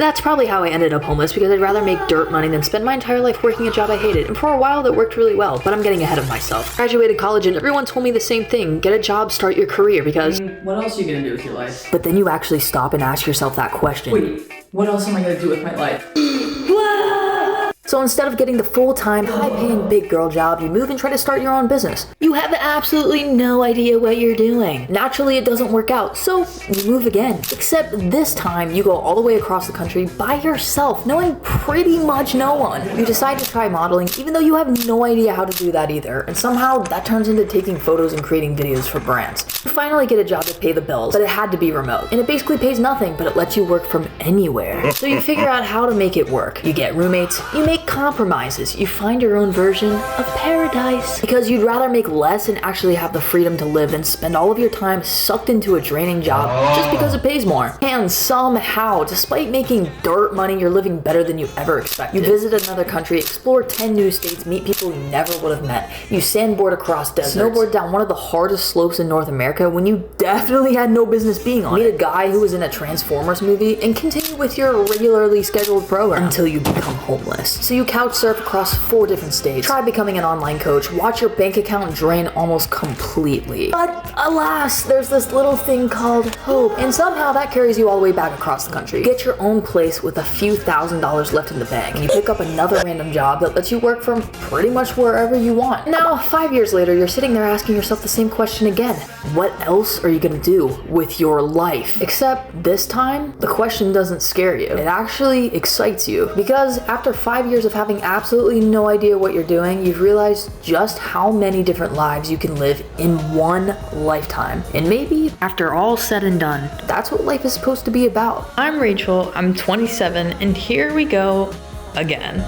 That's probably how I ended up homeless, because I'd rather make dirt money than spend my entire life working a job I hated. And for a while that worked really well, but I'm getting ahead of myself. Graduated college and everyone told me the same thing. Get a job, start your career, because... what else are you gonna do with your life? But then you actually stop and ask yourself that question. Wait, what else am I gonna do with my life? So instead of getting the full-time, high-paying big girl job, you move and try to start your own business. You have absolutely no idea what you're doing. Naturally, it doesn't work out, so you move again. Except this time, you go all the way across the country by yourself, knowing pretty much no one. You decide to try modeling, even though you have no idea how to do that either, and somehow that turns into taking photos and creating videos for brands. You finally get a job to pay the bills, but it had to be remote. And it basically pays nothing, but it lets you work from anywhere. So you figure out how to make it work. You get roommates, you make compromises, you find your own version of paradise. Because you'd rather make less and actually have the freedom to live than spend all of your time sucked into a draining job just because it pays more. And somehow, despite making dirt money, you're living better than you ever expected. You visit another country, explore 10 new states, meet people you never would have met. You sandboard across deserts, snowboard down one of the hardest slopes in North America when you definitely had no business being on it. Meet a guy who was in a Transformers movie and continue with your regularly scheduled program until you become homeless. So you couch surf across 4 different states, try becoming an online coach, watch your bank account drain almost completely. But alas, there's this little thing called hope, and somehow that carries you all the way back across the country. You get your own place with a few $1,000s left in the bank, and you pick up another random job that lets you work from pretty much wherever you want. Now, 5 years later, you're sitting there asking yourself the same question again. What else are you gonna do with your life? Except this time, the question doesn't scare you. It actually excites you, because after 5 years of having absolutely no idea what you're doing, you've realized just how many different lives you can live in one lifetime. And maybe, after all said and done, that's what life is supposed to be about. I'm Rachel, I'm 27, and here we go again.